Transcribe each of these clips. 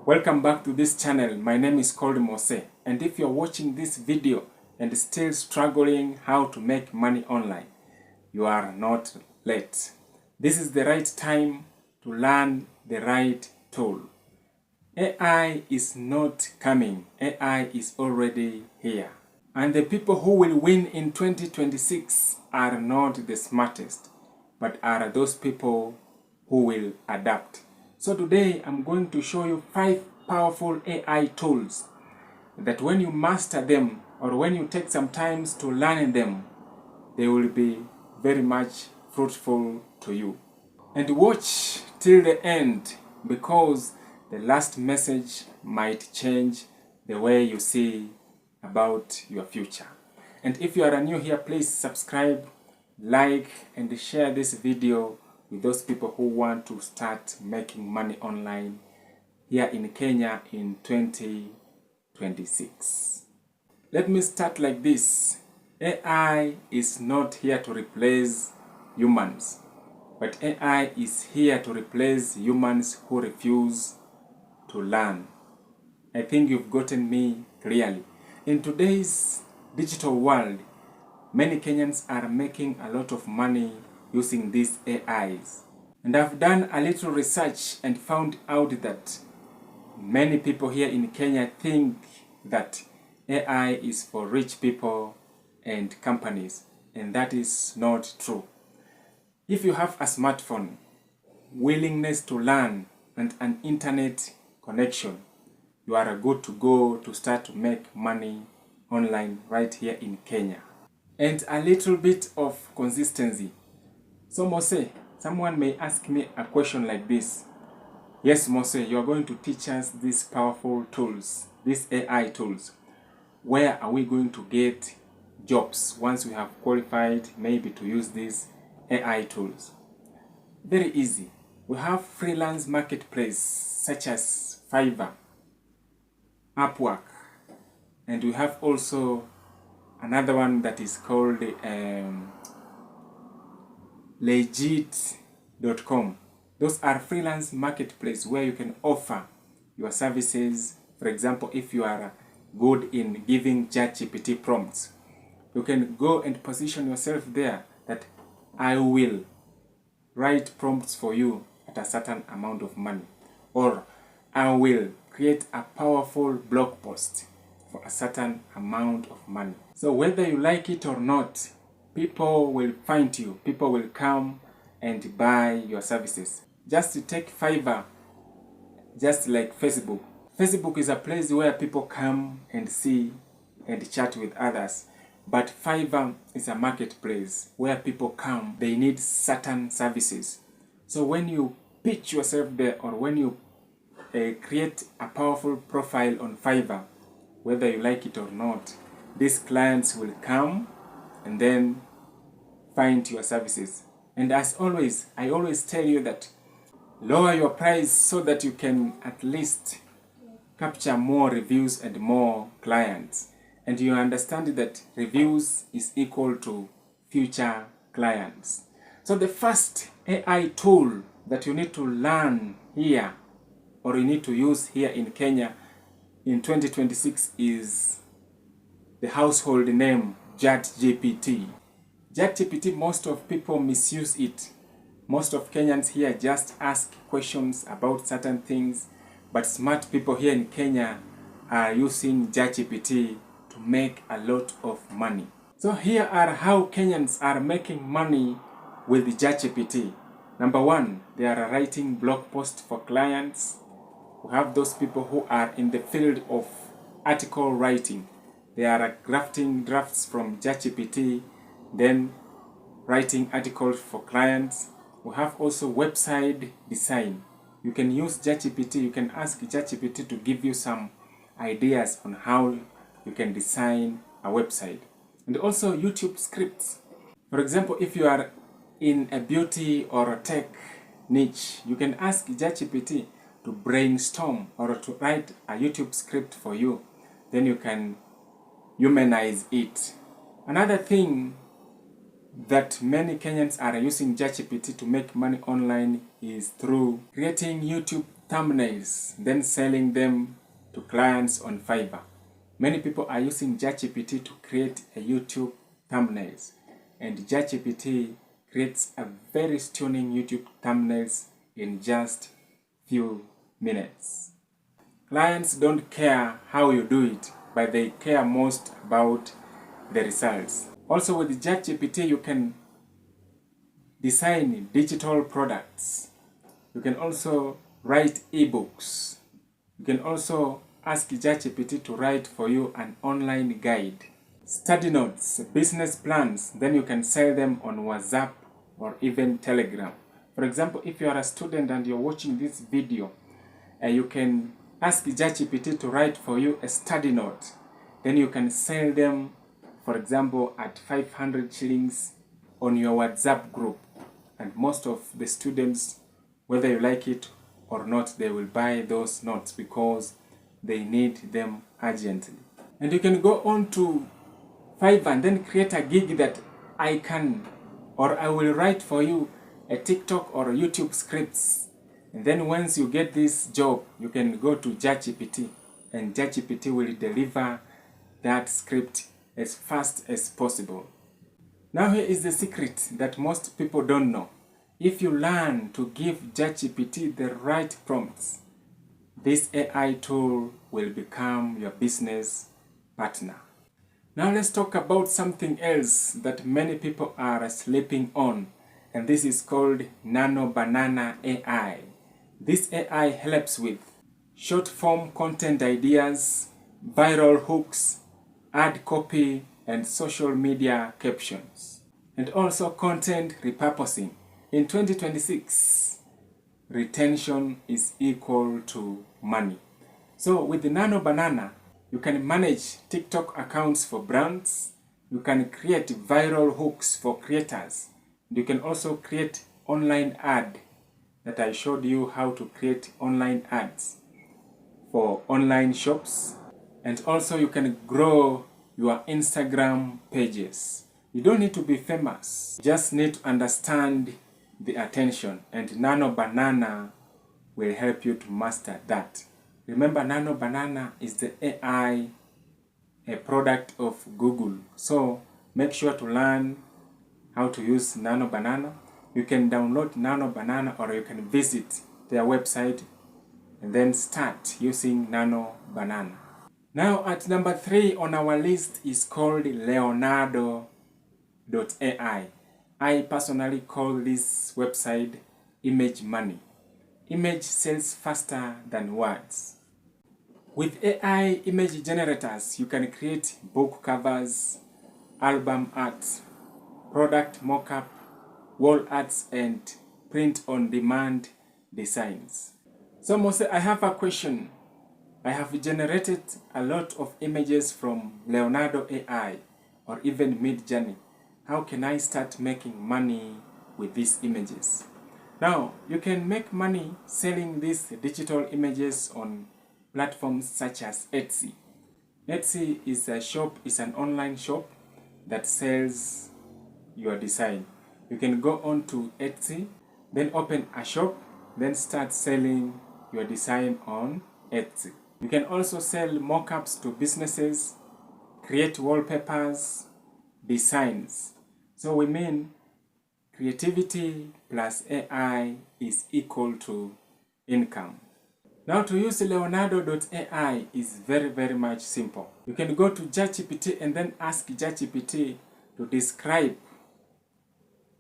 Welcome back to this channel. My name is Goldmines, and if you're watching this video and still struggling how to make money online, you are not late. This is the right time to learn the right tool. AI is not coming. AI is already here. And the people who will win in 2026 are not the smartest, but are those people who will adapt. So today I'm going to show you 5 powerful AI tools that when you master them or when you take some time to learn them, they will be very much fruitful to you. And watch till the end, because the last message might change the way you see about your future. And if you are new here, please subscribe, like, and share this video with those people who want to start making money online here in Kenya in 2026. Let me start like this. AI is not here to replace humans, but AI is here to replace humans who refuse to learn. I think you've gotten me clearly. In today's digital world, many Kenyans are making a lot of money using these AIs. And I've done a little research and found out that many people here in Kenya think that AI is for rich people and companies, and that is not true. If you have a smartphone, willingness to learn, and an internet connection, you are good to go to start to make money online right here in Kenya. And a little bit of consistency. So Mose, someone may ask me a question like this. Yes, Mose, you are going to teach us these powerful tools, these AI tools. Where are we going to get jobs once we have qualified maybe to use these AI tools? Very easy. We have freelance marketplace such as Fiverr, Upwork, and we have also another one that is called legit.com. Those are freelance marketplace where you can offer your services. For example, if you are good in giving ChatGPT prompts, you can go and position yourself there that I will write prompts for you at a certain amount of money, or I will create a powerful blog post for a certain amount of money. So whether you like it or not, people will find you, people will come and buy your services. Just to take Fiverr, just like Facebook. Facebook is a place where people come and see and chat with others. But Fiverr is a marketplace where people come, they need certain services. So when you pitch yourself there, or when you create a powerful profile on Fiverr, whether you like it or not, these clients will come and then find your services. And as always, I always tell you that lower your price so that you can at least capture more reviews and more clients. And you understand that reviews is equal to future clients. So the first AI tool that you need to learn here, or you need to use here in Kenya in 2026, is the household name ChatGPT. ChatGPT, most of people misuse it. Most of Kenyans here just ask questions about certain things, but smart people here in Kenya are using ChatGPT to make a lot of money. So here are how Kenyans are making money with ChatGPT. Number one, they are writing blog posts for clients. We have those people who are in the field of article writing. They are drafting drafts from ChatGPT, then writing articles for clients. We have also website design. You can use ChatGPT, you can ask ChatGPT to give you some ideas on how you can design a website. And also YouTube scripts. For example, if you are in a beauty or a tech niche, you can ask ChatGPT to brainstorm or to write a YouTube script for you. Then you can humanize it. Another thing that many Kenyans are using ChatGPT to make money online is through creating YouTube thumbnails, then selling them to clients on Fiverr. Many people are using ChatGPT to create a YouTube thumbnails, and ChatGPT creates a very stunning YouTube thumbnails in just few minutes. Clients don't care how you do it, but they care most about the results. Also with ChatGPT, you can design digital products. You can also write ebooks. You can also ask ChatGPT to write for you an online guide. Study notes, business plans, then you can sell them on WhatsApp or even Telegram. For example, if you are a student and you're watching this video, you can ask ChatGPT to write for you a study note. Then you can sell them, for example, at 500 shillings on your WhatsApp group. And most of the students, whether you like it or not, they will buy those notes because they need them urgently. And you can go on to Fiverr and then create a gig that I will write for you a TikTok or YouTube scripts. And then once you get this job, you can go to ChatGPT and ChatGPT will deliver that script as fast as possible. Now here is the secret that most people don't know. If you learn to give ChatGPT the right prompts, this AI tool will become your business partner. Now let's talk about something else that many people are sleeping on, and this is called Nano Banana AI. This AI helps with short form content ideas, viral hooks, ad copy, and social media captions, and also content repurposing. In 2026, retention is equal to money. So with the Nano Banana, you can manage TikTok accounts for brands, you can create viral hooks for creators, you can also create online ad that I showed you how to create online ads for online shops, and also you can grow your Instagram pages. You don't need to be famous, you just need to understand the attention, and Nano Banana will help you to master that. Remember, Nano Banana is the AI, a product of Google. So make sure to learn how to use Nano Banana. You can download Nano Banana or you can visit their website and then start using Nano Banana. Now at number 3 on our list is called Leonardo.ai. I personally call this website Image Money. Image sells faster than words. With AI image generators, you can create book covers, album art, product mockup, wall arts, and print-on-demand designs. Some will say, I have a question. I have generated a lot of images from Leonardo AI or even Midjourney. How can I start making money with these images? Now, you can make money selling these digital images on platforms such as Etsy. Etsy is an online shop that sells your design. You can go on to Etsy, then open a shop, then start selling your design on Etsy. You can also sell mockups to businesses, create wallpapers, designs. So we mean creativity plus AI is equal to income. Now to use Leonardo.ai is very, very much simple. You can go to ChatGPT and then ask ChatGPT to describe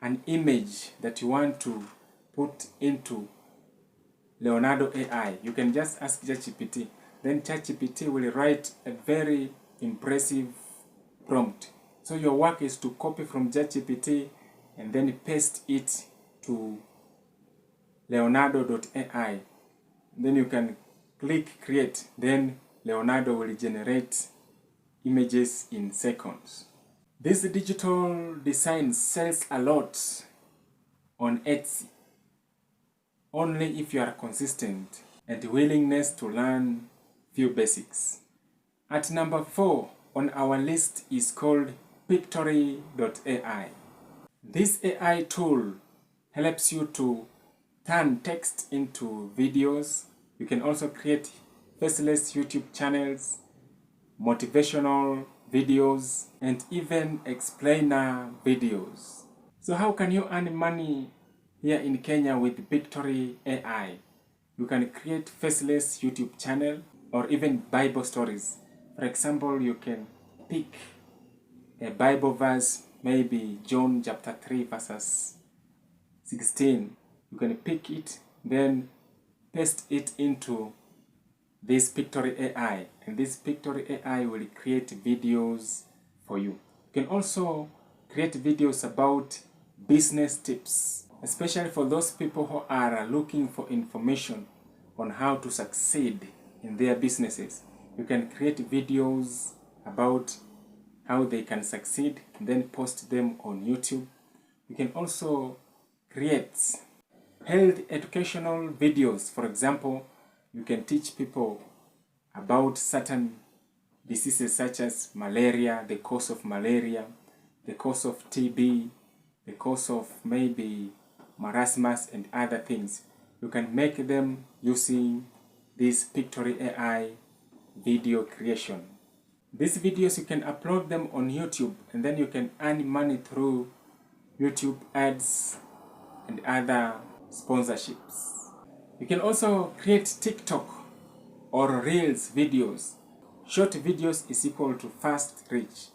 an image that you want to put into Leonardo AI. You can just ask ChatGPT. Then ChatGPT will write a very impressive prompt. So your work is to copy from ChatGPT and then paste it to Leonardo.ai. Then you can click create. Then Leonardo will generate images in seconds. This digital design sells a lot on Etsy only if you are consistent and willingness to learn few basics. At number 4 on our list is called Pictory.ai. This AI tool helps you to turn text into videos, You can also create faceless YouTube channels, motivational videos, and even explainer videos. So how can you earn money here in Kenya with Victory AI? You can create faceless YouTube channel or even Bible stories. For example, you can pick a Bible verse, maybe John chapter 3 verses 16. You can pick it, then paste it into this Victory AI, and this Victory AI will create videos for you. You can also create videos about business tips, especially for those people who are looking for information on how to succeed in their businesses. You can create videos about how they can succeed, then post them on YouTube. You can also create health educational videos. For example, you can teach people about certain diseases such as malaria, the cause of malaria, the cause of TB, the cause of maybe marasmus and other things. You can make them using this Victory AI video creation. These videos, you can upload them on YouTube, and then you can earn money through YouTube ads and other sponsorships. You can also create TikTok or Reels videos. Short videos is equal to fast reach.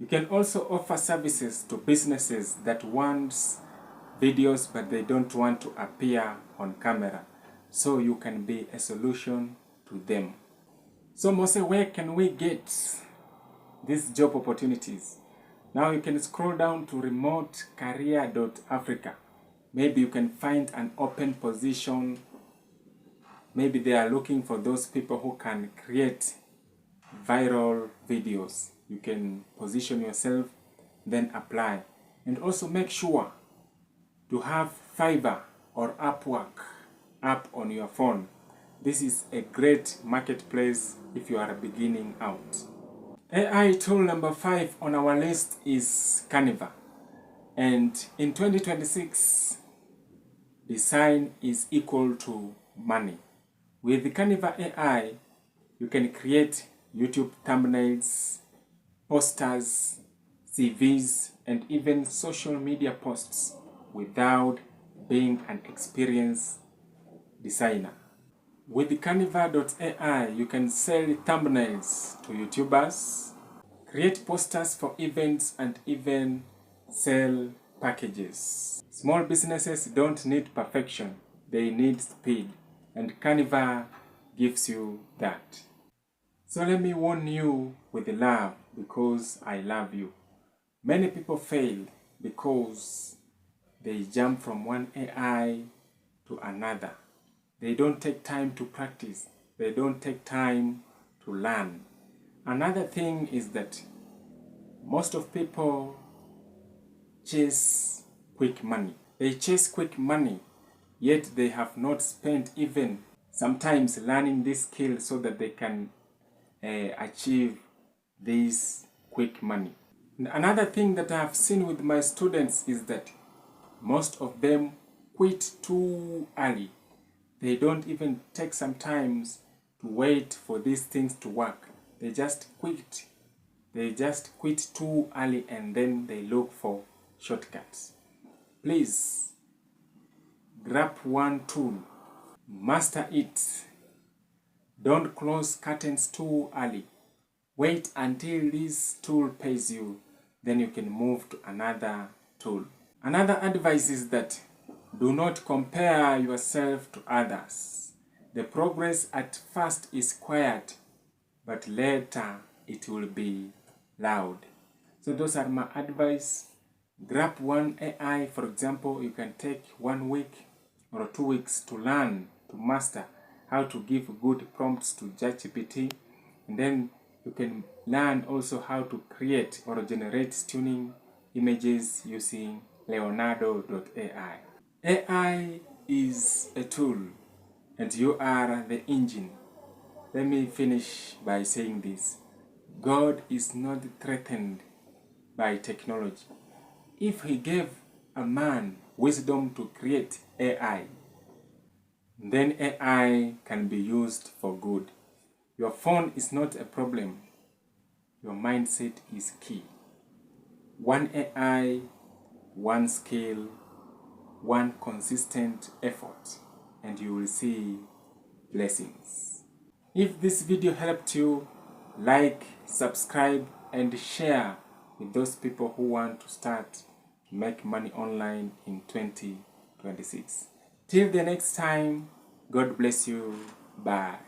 You can also offer services to businesses that want videos but they don't want to appear on camera. So you can be a solution to them. So Mose, where can we get these job opportunities? Now you can scroll down to remotecareer.africa. Maybe you can find an open position. Maybe they are looking for those people who can create viral videos. You can position yourself, then apply. And also make sure to have Fiverr or Upwork app on your phone. This is a great marketplace if you are beginning out. AI tool number 5 on our list is Canva. And in 2026, design is equal to money. With the Canva AI, you can create YouTube thumbnails, posters, CVs, and even social media posts without being an experienced designer. With the Canva.ai, you can sell thumbnails to YouTubers, create posters for events, and even sell packages. Small businesses don't need perfection, they need speed, and Canva gives you that. So let me warn you with love, because I love you. Many people fail because they jump from one AI to another. They don't take time to practice. They don't take time to learn. Another thing is that most of people chase quick money. They chase quick money, yet they have not spent even sometimes learning this skill so that they can achieve this quick money. Another thing that I have seen with my students is that most of them quit too early. They don't even take some time to wait for these things to work. They just quit. They just quit too early and then they look for shortcuts. Please, grab one tool, master it. Don't close curtains too early. Wait until this tool pays you, then you can move to another tool. Another advice is that do not compare yourself to others. The progress at first is quiet, but later it will be loud. So those are my advice. Grab one AI, for example. You can take 1 week or 2 weeks to learn, to master how to give good prompts to ChatGPT, and then you can learn also how to create or generate stunning images using Leonardo.ai. AI is a tool and you are the engine. Let me finish by saying this. God is not threatened by technology. If he gave a man wisdom to create AI, then AI can be used for good. Your phone is not a problem. Your mindset is key. One AI, one skill, one consistent effort, and you will see blessings. If this video helped you, like, subscribe, and share with those people who want to start to make money online in 2026. Till the next time, God bless you. Bye.